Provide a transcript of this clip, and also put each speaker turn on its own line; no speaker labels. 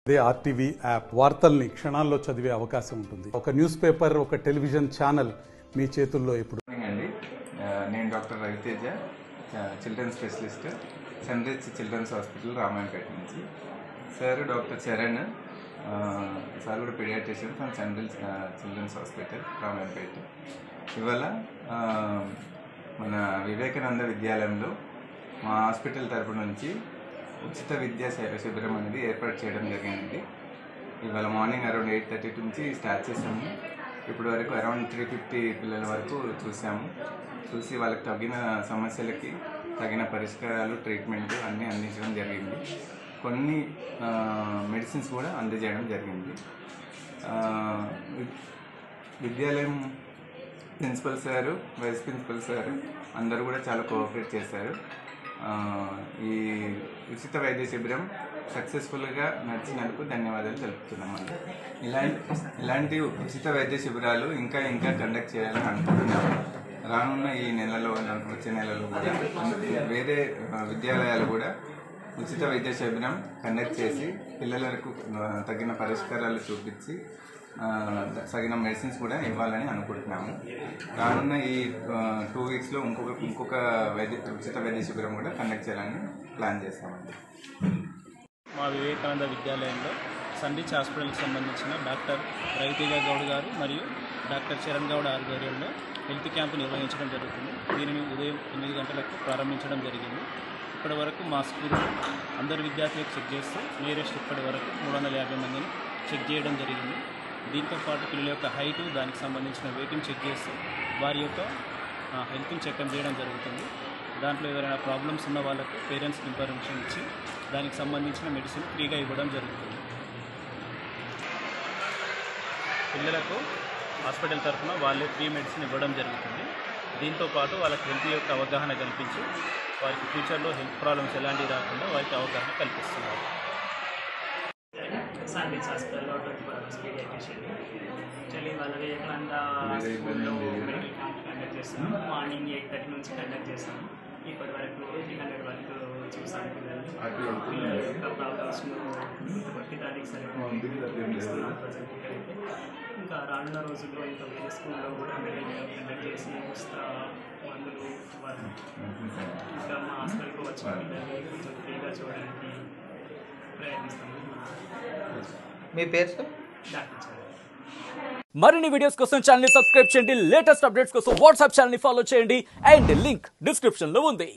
అదే RTV app వార్తల్ని క్షణాల్లో చదివే అవకాశం ఉంటుంది. ఒక న్యూస్ పేపర్, ఒక టెలివిజన్ ఛానల్ మీ చేతుల్లో ఎప్పుడు.
నేను doctor Raviteja, children specialist, Sunrich children's hospital Ramayampet నుంచి. సార్ డాక్టర్ చరణ్, సార్ కూడా paediatrician from Sunrich children's hospital Ramayampet. ఇవాళ మన వివేకానంద విద్యాలయంలో మా హాస్పిటల్ తరపు నుంచి ఉచిత విద్యా శిబిరం అనేది ఏర్పాటు చేయడం జరిగింది. ఇవాళ మార్నింగ్ అరౌండ్ 8:30 నుంచి స్టార్ట్ చేసాము. ఇప్పటి వరకు అరౌండ్ 350 పిల్లల వరకు చూసి వాళ్ళకి తగిన సమస్యలకి తగిన పరిష్కారాలు, ట్రీట్మెంట్ అన్నీ అందించడం జరిగింది. కొన్ని మెడిసిన్స్ కూడా అందజేయడం జరిగింది. విద్యాలయం principal sir, vice principal sir అందరూ కూడా చాలా కోఆపరేట్ చేశారు. ఈ ఉచిత వైద్య శిబిరం సక్సెస్ఫుల్గా నడిచినందుకు ధన్యవాదాలు తెలుపుతున్నామండి. ఇలాంటి ఉచిత వైద్య శిబిరాలు ఇంకా కండక్ట్ చేయాలని అనుకుంటున్నాము. రానున్న ఈ నెలలో, వచ్చే నెలలో కూడా వేరే విద్యాలయాలు కూడా ఉచిత వైద్య శిబిరం కండక్ట్ చేసి పిల్లలకు తగిన పరిష్కారాలు చూపించి తగిన మెడిసిన్స్ కూడా ఇవ్వాలని అనుకుంటున్నాము. రానున్న ఈ 2 వీక్స్లో ఇంకొక ఉచిత వైద్య శిబిరం కూడా కండక్ట్ చేయాలని ప్లాన్ చేస్తామండి.
మా వివేకానంద విద్యాలయంలో సన్రిచ్ హాస్పిటల్కి సంబంధించిన డాక్టర్ రవితేజ గౌడ్ గారు మరియు డాక్టర్ చరణ్ గౌడ్ ఆధ్వర్యంలో హెల్త్ క్యాంపు నిర్వహించడం జరుగుతుంది. దీనిని ఉదయం 8 గంటలకు ప్రారంభించడం జరిగింది. ఇప్పటి వరకు మా స్కూల్లో అందరు విద్యార్థులకు చెక్ చేస్తూ నియరెస్ట్ ఇప్పటి వరకు 350 మందిని చెక్ చేయడం జరిగింది. దీంతోపాటు పిల్లల యొక్క హైటు, దానికి సంబంధించిన వెయిట్ని చెక్ చేస్తూ వారి యొక్క హెల్త్ని చెకప్ చేయడం జరుగుతుంది. దాంట్లో ఎవరైనా ప్రాబ్లమ్స్ ఉన్న వాళ్ళకు పేరెంట్స్కి ఇన్ఫర్మేషన్ ఇచ్చి దానికి సంబంధించిన మెడిసిన్ ఫ్రీగా ఇవ్వడం జరుగుతుంది. పిల్లలకు హాస్పిటల్ తరఫున వాళ్ళే ఫ్రీ మెడిసిన్ ఇవ్వడం జరుగుతుంది. దీంతోపాటు వాళ్ళకి హెల్త్ యొక్క అవగాహన కల్పించి వారికి ఫ్యూచర్లో హెల్త్ ప్రాబ్లమ్స్ ఎలాంటివి రాకుండా వారికి అవగాహన కల్పిస్తున్నారు.
సన్రిచ్ హాస్పిటల్లో 24 hours పీడియాట్రిషియన్. యాక్చువల్లీ వాళ్ళ వివేకానంద స్కూల్లో మెడికల్ క్యాంప్ కండక్ట్ చేస్తున్నాం. మార్నింగ్ 8:30 నుంచి కండక్ట్ చేస్తాము. ఇప్పటి వరకు 300 వరకు చూసాము. పిల్లల యొక్క ప్రాబ్లమ్స్ను గుర్తుపట్టి దానికి సరిపోతున్నాం ప్రజెంట్ ఇక్కడైతే. ఇంకా రానున్న రోజుల్లో ఇంకా వేరే స్కూల్లో కూడా మెడికల్ క్యాంప్ కండక్ట్ చేసి ఉచిత మందులు ఇవ్వాలి. ఇంకా మా హాస్పిటల్కి వచ్చిన పిల్లల్ని కొంచెం ఫ్రీగా చూడడానికి ప్రయత్నిస్తాము.
మీ పేరు సార్?
మరిన్ని వీడియోస్ కోసం ఛానల్ ని సబ్స్క్రైబ్ చేయండి. లేటెస్ట్ అప్డేట్స్ కోసం వాట్సాప్ ఛానల్ ని ఫాలో చేయండి. అండ్ లింక్ డిస్క్రిప్షన్ లో ఉంది.